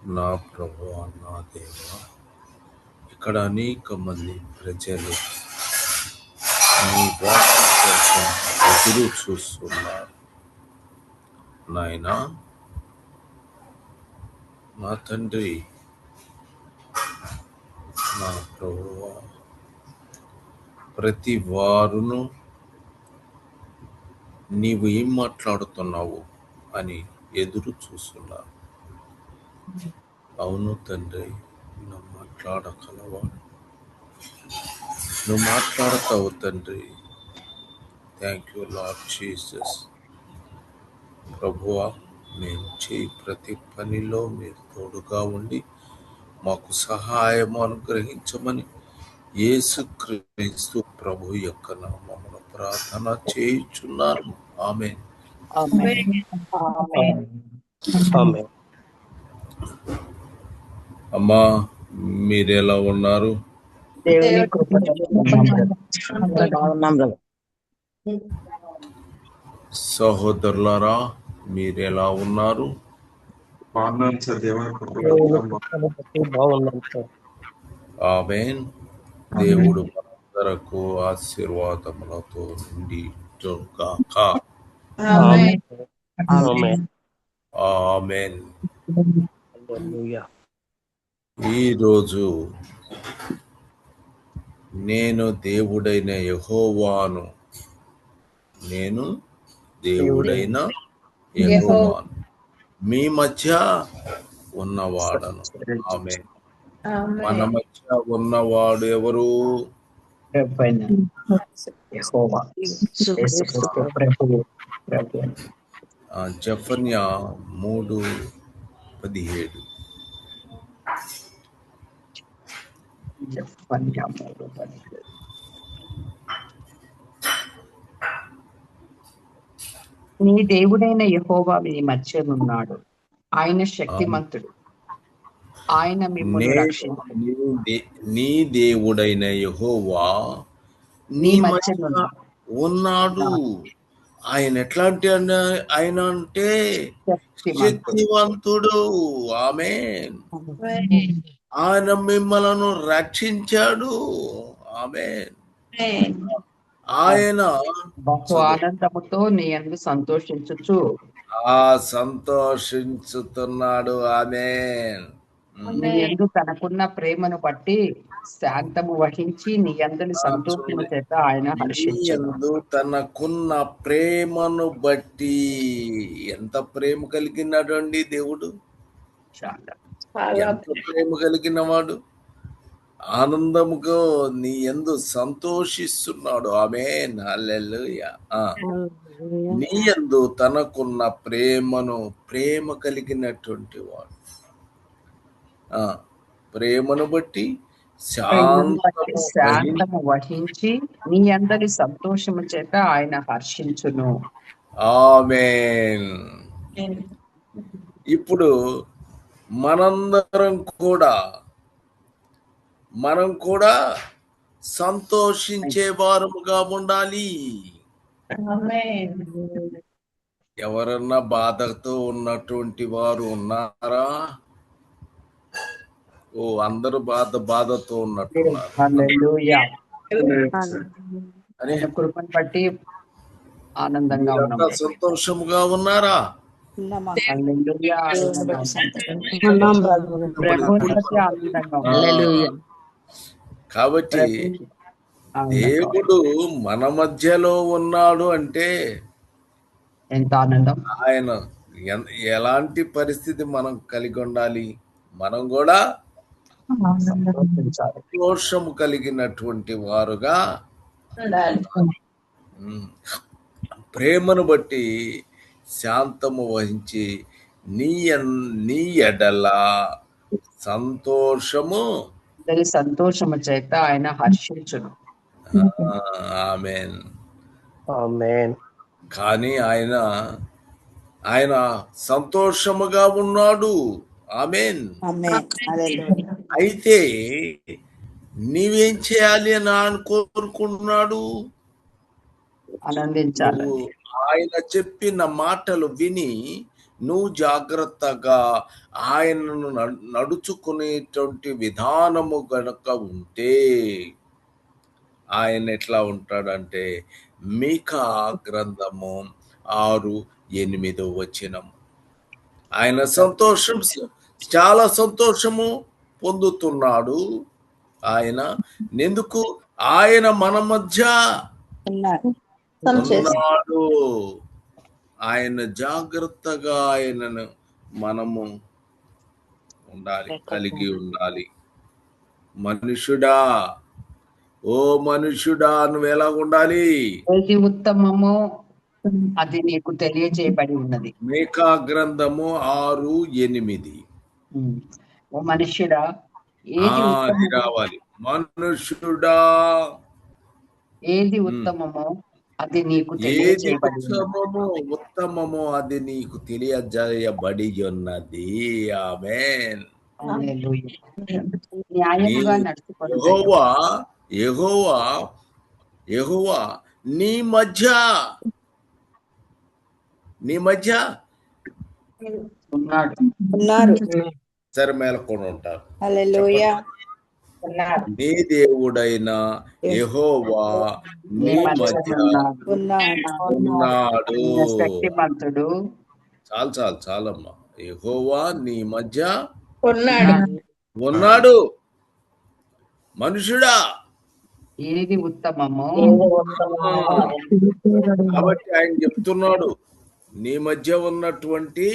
నా ప్రభువా, నా దేవా, ఇక్కడ అనేక మంది ప్రజలు నీ వాక్కు కోసం ఎదురు చూస్తున్నారు. నాయనా, నా తండ్రి, నా ప్రభువా, ప్రతి వారును నీవు ఏం మాట్లాడుతున్నావు అని ఎదురు చూస్తున్నారు. అవును తండ్రి, నువ్వు మాట్లాడగలవాడు, నువ్వు మాట్లాడతావు తండ్రి. Thank you lord Jesus. ప్రభువా, మేము చేయి ప్రతి పనిలో మీరు తోడుగా ఉండి మాకు సహాయం అనుగ్రహించమని యేసుక్రీస్తు ప్రభు యొక్క నామమున ప్రార్థన చేయుచున్నాను. ఆమేన్. అమ్మా, మీరెలా ఉన్నారు? సహోదరులారా, మీరెలా ఉన్నారు? ఆమేన్. దేవుడు మనందరకు ఆశీర్వాదములతో నిండిగాక. ఆమేన్. ఈరోజు నేను దేవుడైన యెహోవాను, నేను దేవుడైన యెహోవాను, మీ మధ్య ఉన్నవాడను. ఆమేన్. మన మధ్య ఉన్నవాడు ఎవరు? జెఫన్యా 3:17. నీ దేవుడైన యెహోవా మీ మధ్యనున్నాడు. ఆయన శక్తిమంతుడు. ఆయన మిమ్మును రక్షించును. నీ దేవుడైన యెహోవా నీ మధ్య ఉన్నాడు. ఆయన ఎట్లాంటి ఆయన అంటే శక్తివంతుడు. ఆమేన్. ఆయన మిమ్మలను రక్షించాడు. ఆమేన్. ఆయన బహు ఆనందముతో నీ యందు సంతోషించుచు సంతోషించుతున్నాడు. ఆమేన్. నీ యందు తనకున్న ప్రేమను బట్టి శాంతము వహించి నీ యందలి సంతోషము చేత ఆయన హర్షించును. తనకున్న ప్రేమను బట్టి ఎంత ప్రేమ కలిగినాడు అండి దేవుడు. ఎంత ప్రేమ కలిగిన వాడు. ఆనందముగా నీ యందు సంతోషిస్తున్నాడు. ఆమేన్. హల్లెలూయా. నీ యందు తనకున్న ప్రేమ కలిగినటువంటి వాడు. ప్రేమను బట్టి శాంతము వహించి నీ అందరి సంతోషము చేత ఆయన హర్షించును. ఆమేన్. ఇప్పుడు మనం కూడా సంతోషించే వారముగా ఉండాలి. ఎవరన్నా బాధతో ఉన్నటువంటి వారు ఉన్నారా? అందరూ బాధతో ఉన్నట్టున్నారు. కృపను బట్టి ఆనందంగా ఉన్నాం. సంతోషముగా ఉన్నారా? కాబట్టి దేవుడు మన మధ్యలో ఉన్నాడు అంటే ఎంత ఆనందం. ఆయన ఎలాంటి పరిస్థితి మనం కలిగి ఉండాలి? మనం కూడా సంతోషము కలిగినటువంటి వారుగా ప్రేమను బట్టి శాంతము వహించి నీ ఎడల సంతోషము చేత ఆయన హర్షించును. ఆమేన్. కానీ ఆయన సంతోషముగా ఉన్నాడు. ఆమేన్. అయితే నీవేం చేయాలి అని ఆయన కోరుకుంటున్నాడు? ఆనందించాలి. ఆయన చెప్పిన మాటలు విని నువ్వు జాగ్రత్తగా ఆయనను నడుచుకునేటువంటి విధానము గనక ఉంటే ఆయన ఎట్లా ఉంటాడంటే మీకా గ్రంథము 6:8 వచనం. ఆయన సంతోషం చాలా సంతోషము పొందుతున్నాడు. ఆయన ఎందుకు? ఆయన మన మధ్య ఉన్నాడు. ఆయన జాగ్రత్తగా ఆయనను మనము ఉండాలి, కలిగి ఉండాలి. మనుషుడా, ఓ మనుషుడా, నువ్వు ఎలా ఉండాలి? ఏది ఉత్తమమో అది నీకు తెలియజేయబడి ఉన్నది. మీకా గ్రంథము 6:8. ఓ మనుష్యుడా, ఏది అది రావాలి. మనుషుడా, ఏది ఉత్తమమో అది నీకు ఏది తెలియజేయబడి ఉత్తమమో అది నీకు తెలియజేయబడి ఉన్నది. ఆమేన్. న్యాయముగా నడుచుకొని యెహోవా నీ మధ్య ఉన్నారు. సరే, మేలకొని ఉంటారు. హల్లెలూయా. నీ దేవుడైన యెహోవా నీ మధ్య ఉన్నాడు. శక్తిమంతుడు. చాలమ్మా. యెహోవా నీ మధ్య ఉన్నాడు. మనుషుడా, ఏది ఉత్తమమో కాబట్టి ఆయన చెప్తున్నాడు, నీ మధ్య ఉన్నటువంటి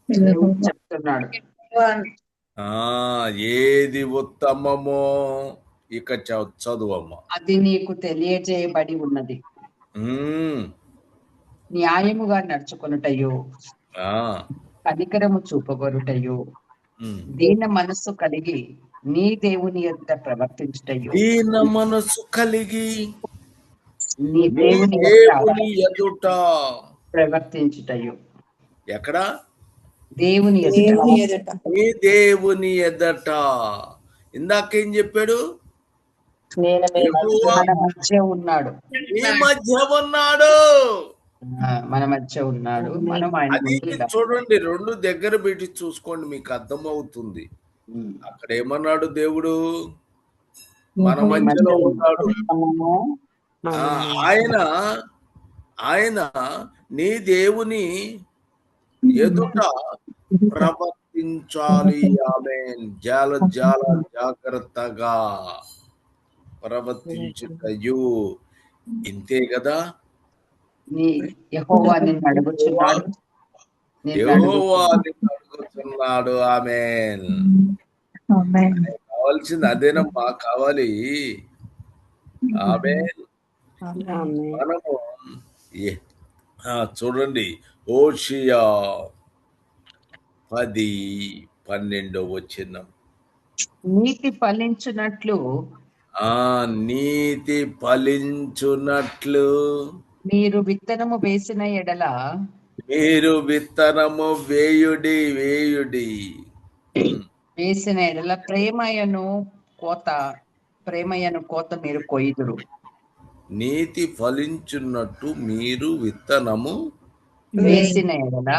చెప్తున్నాడు. ఏది ఉత్తమమో ఇక చదువమ్మా. అది నీకు తెలియజేయబడి ఉన్నది. న్యాయముగా నడుచుకొనుటయు, కనికరము చూపగొరుటయు, దీన మనస్సు కలిగి నీ దేవుని ఎదుట ప్రవర్తించుటయు. దీన మనస్సు కలిగి నీ దేవుని ఎదుట ప్రవర్తించుటయు. ఎక్కడ? దేవుని ఎదుట. నీ దేవుని ఎదుట. ఇందాకేం చెప్పాడు? మన మధ్య ఉన్నాడు. నీ మధ్య ఉన్నాడు. మన మధ్య ఉన్నాడు. మనం అది చూడండి, రెండు దగ్గర పెట్టి చూసుకోండి, మీకు అర్థమవుతుంది. అక్కడ ఏమన్నాడు దేవుడు? మన మధ్యలో ఉన్నాడు. ఆయన నీ దేవుని ఎదుట ప్రవర్తించాలి. ఆమేన్. జాగ్రత్తగా ప్రవర్తించుటయు. ఇంతే కదా? యెహోవా నిన్ను అడుగుచున్నాడు. ఆమేన్. కావాల్సింది అదేనమ్మా, కావాలి. ఆమేన్. మనము చూడండి, హోషేయ 10:12 వచనం. నీతి ఫలించునట్లు మీరు విత్తనము వేసిన ఎడల వేసిన ఎడల ప్రేమయను కోత మీరు కొయ్యుదురు. నీతి ఫలించున్నట్టు మీరు విత్తనము వేసిన ఎడల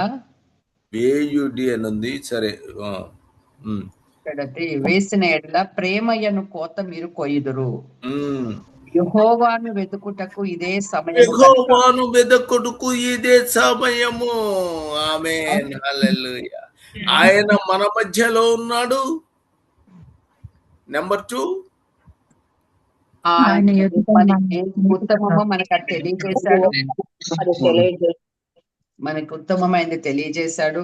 వేయుడి అనుంది. సరే, వేసిన ఎడల ప్రేమయను కోత మీరు కొయ్యుదురు. యెహోవాను వెతుకుటకు ఇదే సమయము. ఆమేన్. హల్లెలూయా. ఆయన మన మధ్యలో ఉన్నాడు. నెంబర్ 2, ఉత్తమము మనకు తెలియజేశాడు. మనకు ఉత్తమమైనది తెలియజేశాడు.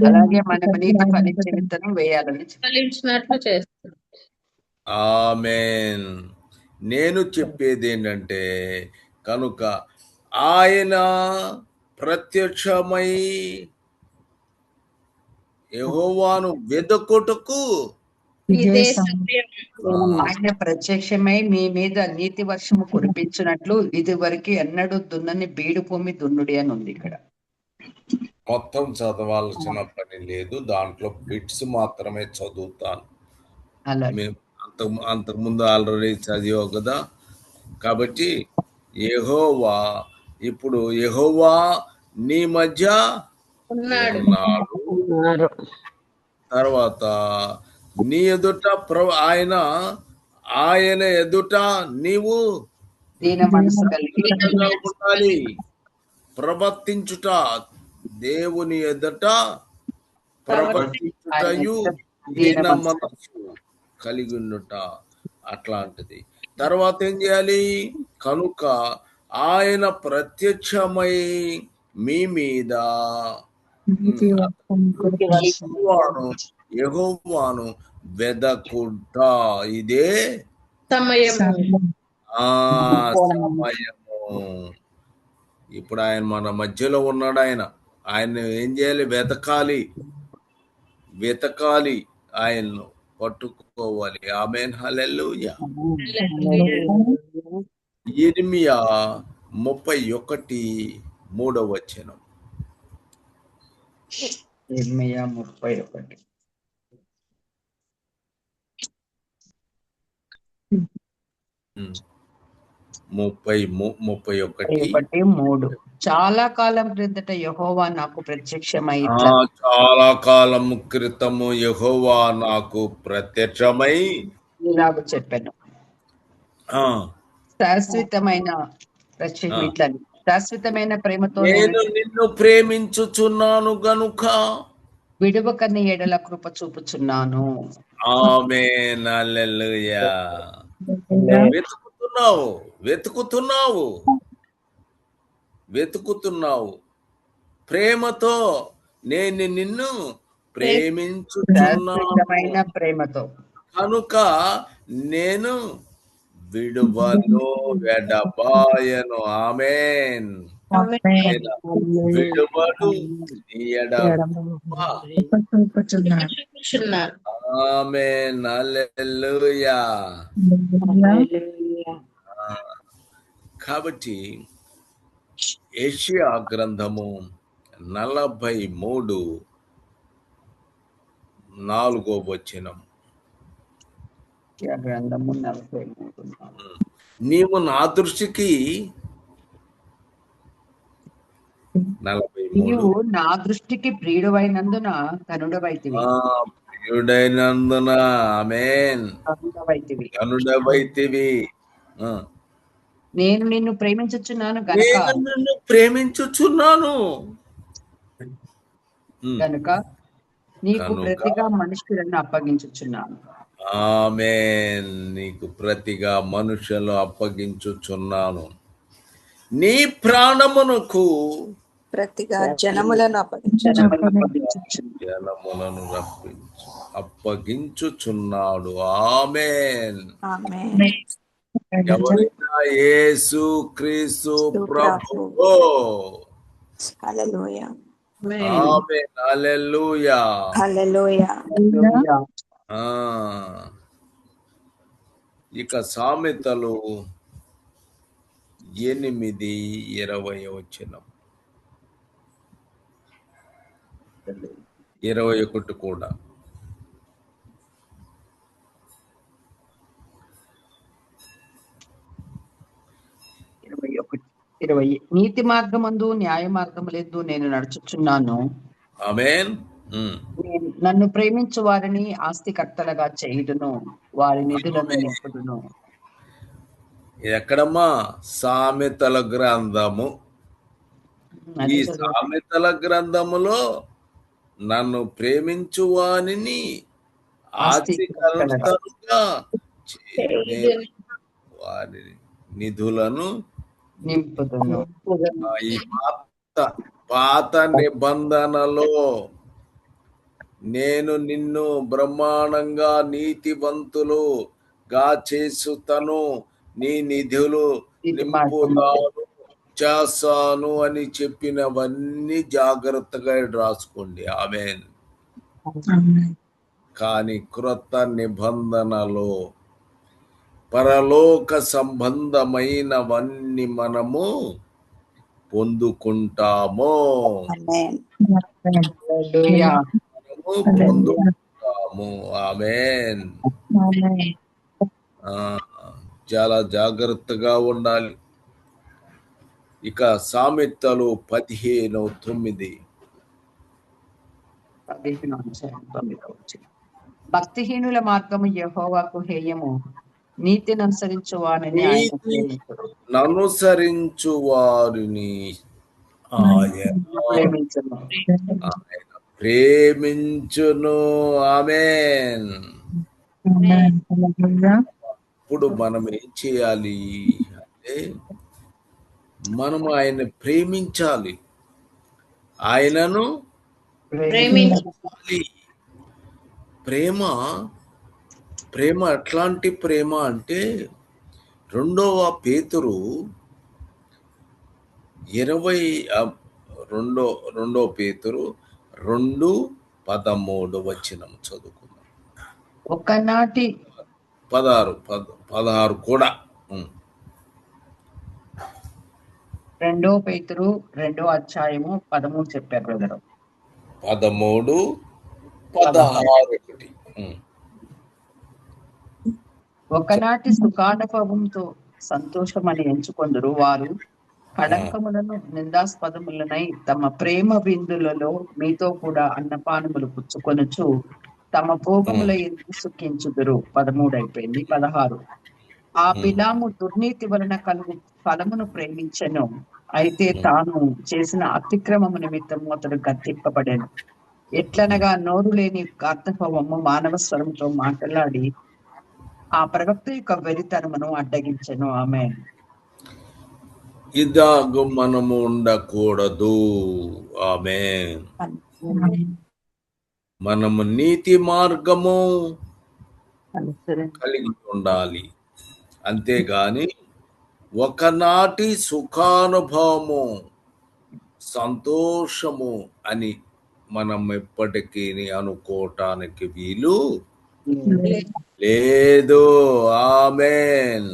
అలాగే మనం నీతి ఫలించే విత్తనం వేయాలని చేస్తాడు. ఆమేన్. నేను చెప్పేది ఏంటంటే, కనుక ఆయన ప్రత్యక్షమై యెహోవాను వెదకుటకు ఆయన ప్రత్యక్షమై మీ మీద నీతి వర్షము కురిపించినట్లు ఇది వరకు ఎన్నడూ దున్నని బీడు భూమి దున్నుడి అని ఉంది. ఇక్కడ మొత్తం చదవాల్సిన పని లేదు, దాంట్లో బిట్స్ మాత్రమే చదువుతాను. అంతకుముందు ఆల్రెడీ చదివావు కదా. కాబట్టి యెహోవా ఇప్పుడు యెహోవా నీ మధ్య ఉన్నాడు. ఉన్నాడు. తర్వాత నీ ఎదుట ఆయన ఎదుట నీవు దీన మనసు కలిగి ఉండాలి. ప్రవర్తించుట దేవుని ఎదుట ప్రవర్తించుటయు దీన మనసు కలిగి ఉండుట అట్లాంటిది. తర్వాత ఏం చేయాలి? కనుక ఆయన ప్రత్యక్షమై మీ మీద యెహోవాను వెదకుట ఇదే సమయము. సమయము. ఇప్పుడు ఆయన మన మధ్యలో ఉన్నాడు. ఆయన ఏం చేయాలి? వెతకాలి, ఆయన్ను పట్టుకోవాలి. ఆమేన్, హల్లెలూయా. యిర్మీయా 31:3. ఇర్మీయా 31. 31:3. చాలా కాలం క్రిందట యెహోవా నాకు ప్రత్యక్షమై చాలా కాలం క్రితము యెహోవా నాకు ప్రత్యక్షమై ఇలాగ చెప్పాను. శాశ్వతమైన ప్రేమతో నేను నిన్ను ప్రేమించుచున్నాను గనుక విడువక నీ ఎడల కృప చూపుచున్నాను. ఆమేన్, హల్లెలూయా. వెతుకుతున్నావు ప్రేమతో. నేను నిన్ను ప్రేమించుచున్నాను ప్రేమతో కనుక నేను విడువను, ఎడబాయను. ఆమేన్. విడువడు, ఆమేన్, హల్లెలూయా. కాబట్టి యెషయా గ్రంథము 43:4. గ్రంథము 43. నీవు నా దృష్టికి 43 నీవు నా దృష్టికి ప్రియుడైనందున కనుడవైతివి. ప్రియుడైనందున ఆమేన్ కనుడవైతివి. నేను నిన్ను ప్రేమించుచున్నాను గనుక నీకు ప్రతిగా మనుషులను అప్పగించుచున్నాను. ఆమేన్. నీకు ప్రతిగా మనుషులు అప్పగించుచున్నాను. నీ ప్రాణమునకు ప్రతిగా జనములను అప్పగించుచున్నాడు. ఆమేన్. ఎవరైనా యేసు క్రీస్తు ప్రభువో. హల్లెలూయా. ఆమేన్, హల్లెలూయా. హల్లెలూయా. ఇక సామెతలు 8:20. 21 కూడా. నీతి మార్గమందు న్యాయ మార్గములందు నేను నడుచుచున్నాను. ఆమేన్. నన్ను ప్రేమించు వారిని ఆస్తికర్తలుగా చేయుదును, వారి నిధులను నింపుదును. ఎక్కడమ్మా? సామెతల గ్రంథము. ఈ సామెతల గ్రంథములో నన్ను ప్రేమించు వారిని ఆస్తికర్తలుగా వారి నిధులను నింపుదును. ఈ పాత నిబంధనలో నేను నిన్ను బ్రహ్మాండంగా నీతివంతులుగా చేసుతను, నీ నిధులు నింపుతాను, చేస్తాను అని చెప్పినవన్నీ జాగ్రత్తగా రాసుకోండి. ఆమేన్. కానీ క్రొత్త నిబంధనలో పరలోక సంబంధమైనవన్నీ మనము పొందుకుంటాము. ఆమేన్. చాలా జాగ్రత్తగా ఉండాలి. ఇక సామెతలు 15:9. 15:9. భక్తిహీనుల మార్గము యెహోవాకు హేయము, నీతిని అనుసరించు వారిని ఆయన ప్రేమించును. అనుసరించు వారిని ఆయన ప్రేమించును. ఆమేన్. ఇప్పుడు మనం ఏం చేయాలి అంటే మనం ఆయన ప్రేమించాలి, ఆయనను ప్రేమించాలి. ప్రేమ ఎట్లాంటి ప్రేమ అంటే 2 పేతురు 2:13 చదువుకుందాం. ఒకనాటి 16 కూడా. 2 పేతురు 2:13 చెప్పారు బ్రదర్. 13, 16. ఒకనాటి సుఖానుభవంతో సంతోషమని ఎంచుకొందురు వారు కళంకములను నిందాస్పదములనై తమ ప్రేమ విందులలో మీతో కూడా అన్నపానములు పుచ్చుకొనుచు తమ భోగముల ఎందుకు సుఖించుదురు. 13 అయిపోయింది. 16. ఆ బిలాము దుర్నీతి వలన కలుగు ఫలమును ప్రేమించెను, అయితే తాను చేసిన అతిక్రమము నిమిత్తము అతడు గద్దింపబడెను. ఎట్లనగా నోరు లేని గార్ధభవము మానవ స్వరంతో మాట్లాడి ఆ ప్రవక్త యొక్క వెరితనమును అడ్డగించెను. ఆమేన్. ఇదాగు మనము ఉండకూడదు. ఆమేన్. మనము నీతి మార్గము కలిగి ఉండాలి, అంతేగాని ఒకనాటి సుఖానుభవము సంతోషము అని మనం ఎప్పటికీ అనుకోవటానికి వీలు లేదు. ఆమేన్.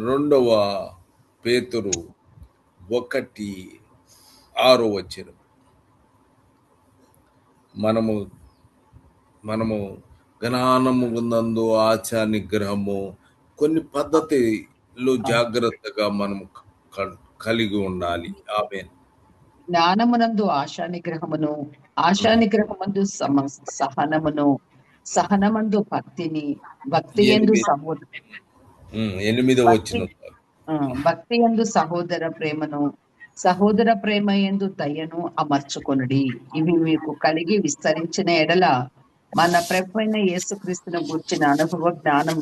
2 పేతురు 1:6. మనము జ్ఞానము నందు ఆశా నిగ్రహము, కొన్ని పద్ధతులు జాగ్రత్తగా మనము కలిగి ఉండాలి. ఆమేన్. జ్ఞానమునందు ఆశా నిగ్రహమును, ఆశా నిగ్రహమందు సహనమును, సహనమందు భక్తిని, భక్తి యందు 8 భక్తి యందు సహోదర ప్రేమను, సహోదర ప్రేమ యందు దయను అమర్చుకొనుడి. ఇవి మీకు కలిగి విస్తరించిన ఎడల మన ప్రభువైన యేసుక్రీస్తును గూర్చిన అనుభవ జ్ఞానం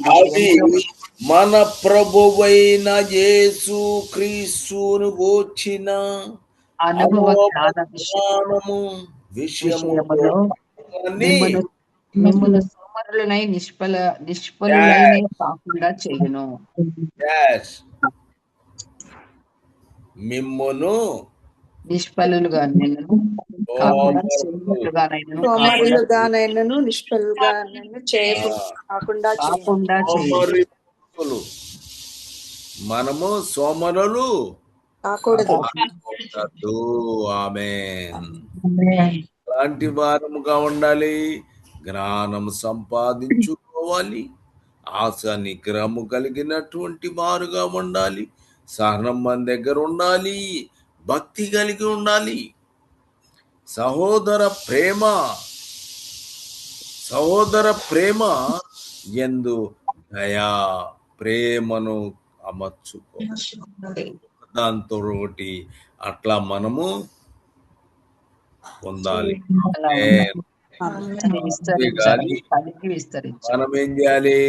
మన ప్రభువైన యేసుక్రీస్తును గూర్చిన అనుభవ జ్ఞానము విషయములో మిమ్మును సోమరులనై నిష్ఫలులైన కాకుండా చేయును. మిమ్మును నిష్ఫలులుగానైనను సోమరులుగానైనను నిష్ఫలుగానైనను కాకుండా చేయును. మనము సోమరులు కాకూడదు. ఆమేన్. అలాంటి వారముగా ఉండాలి. జ్ఞానం సంపాదించుకోవాలి, ఆశ నిగ్రహము కలిగినటువంటి వారుగా ఉండాలి, సహనం మన దగ్గర ఉండాలి, భక్తి కలిగి ఉండాలి, సహోదర ప్రేమ యందు దయా ప్రేమను అమర్చుకోవాలి. దాంతో ఒకటి అట్లా మనము పొందాలి. మనం ఏం చేయాలి?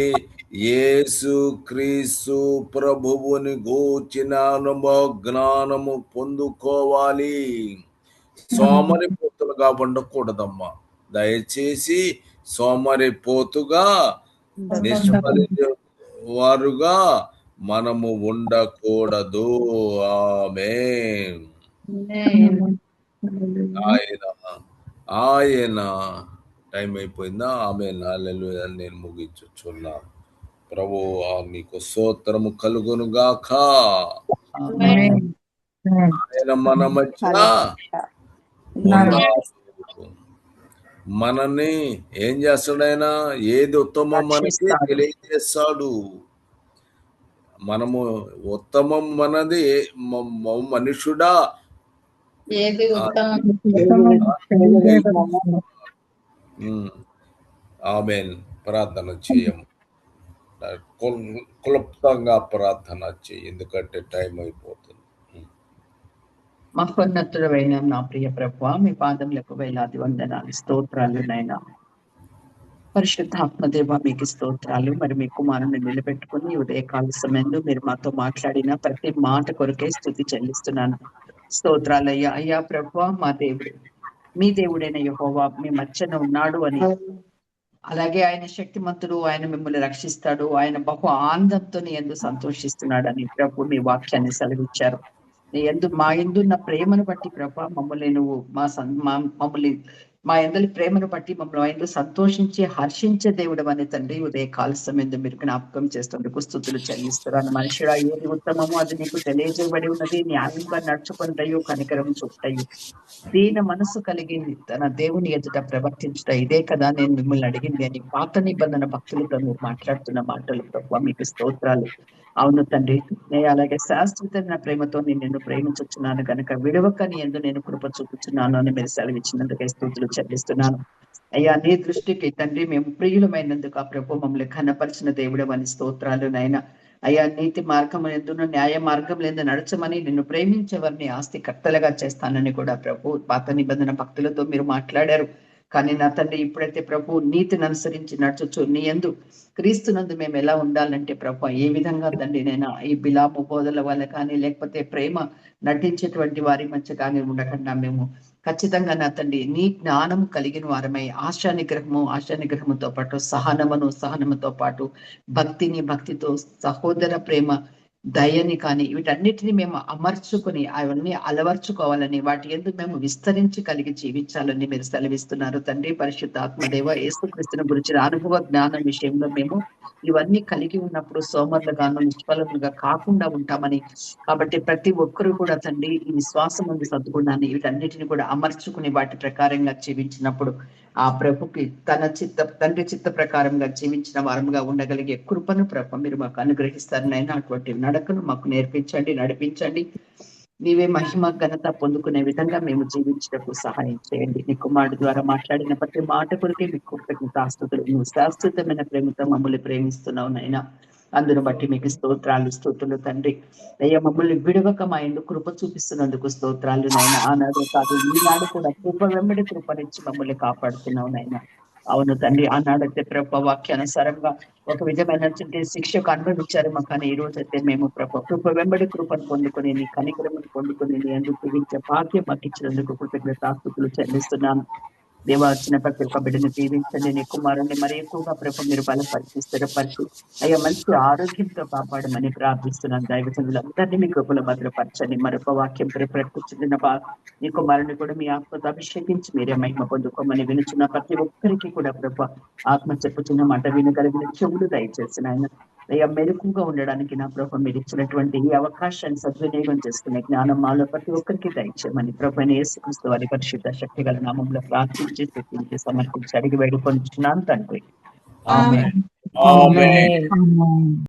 యేసు క్రీస్తు ప్రభువుని గూర్చిన అనుభవ జ్ఞానము పొందుకోవాలి. సోమరిపోతులుగా ఉండకూడదమ్మా. దయచేసి సోమరిపోతుగా నిష్ఫలించే వారుగా మనము ఉండకూడదు. ఆమేన్. ఆయన టైం అయిపోయిందా? ఆమేన్. హల్లెలూయా. నేను ముగించుచున్నాను. ప్రభు నీకు స్తోత్రము కలుగును గాక. ఆయన మన మధ్య మనల్ని ఏం చేస్తాడైనా? ఏది ఉత్తమం మనకి తెలియజేస్తాడు. మనము ఉత్తమం మనది మనుషుడా ఏది ఉత్తమం ఆమెన్. ప్రార్థన చేయము, క్లుప్తంగా ప్రార్థన చేయి, ఎందుకంటే టైం అయిపోతుంది. మహోన్నతుడైన నా ప్రియ ప్రభువా, మీ పాదములకు వేలాది వందనాలు, స్తోత్రాలు నైనా. పరిశుద్ధాత్మదేవ మీకు స్తోత్రాలు. మరి మీ కుమారుని నిలబెట్టుకుని ఉదయకాల సమయంలో మీరు మాతో మాట్లాడిన ప్రతి మాట కొరకే స్తుతి చెల్లిస్తున్నాను. స్తోత్రాలయ్యా. అయ్యా ప్రభువా, మా దేవుడు, మీ దేవుడైన యెహోవా మీ మధ్యన ఉన్నాడు అని, అలాగే ఆయన శక్తిమంతుడు, ఆయన మిమ్మల్ని రక్షిస్తాడు, ఆయన బహు ఆనందంతో నీ యందు సంతోషిస్తున్నాడని ప్రభు మీ వాక్యాన్ని సెలవిచ్చారు. నీ యందు మా యందున్న ప్రేమను బట్టి ప్రభు మమ్మల్ని నువ్వు మమ్మల్ని మా యందలి ప్రేమను బట్టి మమ్మల్ని యందు సంతోషించి హర్షించే దేవుడు అని తండ్రి ఉదయ కాల సమయంలో మీరు జ్ఞాపకం చేస్తుండకు స్తుతులు చెల్లిస్తున్నాను. మనుషుడా, ఏది ఉత్తమమో అది నీకు తెలియజేయబడి ఉన్నది. న్యాయంగా నడుచుకుంటయో కనికరం చూపుటయో దీన మనసు కలిగి తన దేవుని ఎదుట ప్రవర్తించుట ఇదే కదా నేను మిమ్మల్ని అడిగింది అని పాత నిబంధన భక్తులతో మీరు మాట్లాడుతున్న మాటలు ప్రభు మీకు స్తోత్రాలు. అవును తండ్రి, నేను అలాగే శాశ్వతమైన ప్రేమతో నేను నిన్ను ప్రేమించుచున్నాను కనుక విడవక నీ యందు నేను కృప చూపుచున్నాను అని మీరు సెలవిచ్చినందుకే స్తుతులు చెల్లిస్తున్నాను. అయ్యా, నీ దృష్టికి తండ్రి మేము ప్రియులమైనందుకు ఆ ప్రభు మమ్మల్ని ఘనపరిచిన దేవుడు అని స్తోత్రాలు నైనా. అయ్యా, నీతి మార్గం ఎందును న్యాయ మార్గం లేదు నడచమని నిన్ను ప్రేమించేవారిని ఆస్తి కర్తలుగా చేస్తానని కూడా ప్రభు పాత నిబంధన భక్తులతో మీరు మాట్లాడారు. కానీ నా తండ్రి, ఇప్పుడైతే ప్రభు నీతిని అనుసరించి నడుచొచ్చు నీ యందు క్రీస్తునందు మేము ఎలా ఉండాలంటే ప్రభు ఏ విధంగా తండ్రి నేను ఈ బిలాము బోధల వల్ల కానీ లేకపోతే ప్రేమ నటించేటువంటి వారి మధ్య కానీ ఉండకుండా మేము ఖచ్చితంగా నా తండ్రి నీ జ్ఞానం కలిగిన వారమై ఆశానిగ్రహముతో పాటు సహనముతో పాటు భక్తితో సహోదర ప్రేమ దయని కానీ వీటన్నిటిని మేము అమర్చుకుని అవన్నీ అలవర్చుకోవాలని వాటి యందు మేము విస్తరించి కలిగి జీవించాలని మీరు సెలవిస్తున్నారు తండ్రి. పరిశుద్ధాత్మదేవ యేసుక్రీస్తుని గురించిన అనుభవ జ్ఞానం విషయంలో మేము ఇవన్నీ కలిగి ఉన్నప్పుడు సోమరులుగాను నిష్ఫలములుగా కాకుండా ఉంటామని, కాబట్టి ప్రతి ఒక్కరూ కూడా తండ్రి ఈ విశ్వాసం ఉంది సద్గుణాన్ని వీటన్నిటిని కూడా అమర్చుకుని వాటి ప్రకారంగా జీవించినప్పుడు ఆ ప్రభుకి తండ్రి చిత్త ప్రకారంగా జీవించిన వారముగా ఉండగలిగే కృపను ప్రభు మీరు మాకు అనుగ్రహిస్తారనైనా అటువంటి నడకను మాకు నేర్పించండి, నడిపించండి. నీవే మహిమ ఘనత పొందుకునే విధంగా మేము జీవించటకు సహాయం చేయండి. నీ కుమారుడు ద్వారా మాట్లాడిన ప్రతి మాట కొరికే మీకు కృతజ్ఞతాస్తుతులు. నువ్వు శాశ్వతమైన ప్రేమతో మమ్మల్ని ప్రేమిస్తున్నావు నైనా. అందును బట్టి మీకు స్తుతులు తండ్రి. అయ్యా, మమ్మల్ని విడవక మా ఎందుకు కృప చూపిస్తున్నందుకు స్తోత్రాలు నైనా. ఆనాడు కాదు ఈనాడు కూడా కృప వెంబడి కృపనిచ్చి మమ్మల్ని కాపాడుతున్నావు నైనా. అవును తండ్రి, ఆనాడైతే ప్రభు వాక్యానుసారంగా ఒక విధమైనటువంటి శిక్షకు అనుభవించారు కానీ ఈ రోజు అయితే మేము కృప వెంబడి కృపను పొందుకొని నీ కనికరమును పొందుకొని నీ అందుకు జీవించే భాగ్యం మాకు ఇచ్చినందుకు కృతజ్ఞతాస్తుతులు చెల్లిస్తున్నాను. దేవా, వచ్చిన ప్రతి ఒక్క బిడ్డని దీవించండి. నీ కుమారుని మరి ఎక్కువగా ప్రభు మీరు బలపరిచి స్థిరపరిచి అయ్యా మంచి ఆరోగ్యంతో కాపాడమని ప్రార్థిస్తున్నాను. దైవజనులందరినీ మీ కృపలో భద్రపరచండి. మరొక వాక్యం ప్రకటించిన నీ కుమారుని కూడా మీ ఆత్మతో అభిషేకించి మీరే మహిమ పొందుకోమని వినుచున్న ప్రతి ఒక్కరికి కూడా ప్రభు ఆత్మ చెప్పుచున్న మాట వినగలిగిన చెవులు దయచేసిన ఆయన అయ్యా మెరుకుగా ఉండడానికి నా ప్రభు మీరు ఇచ్చినటువంటి ఈ అవకాశాన్ని సద్వినియోగం చేసుకునే జ్ఞానం మాలో ప్రతి ఒక్కరికి దయచేయమని ప్రభు యేసుక్రీస్తు వారి పరిశుద్ధ శక్తి గల నామంలో ప్రార్థించి స్తుతించి సమర్పించి అడిగి వేడుకొనిచున్నాను తండ్రి. ఆమేన్. ఆమేన్.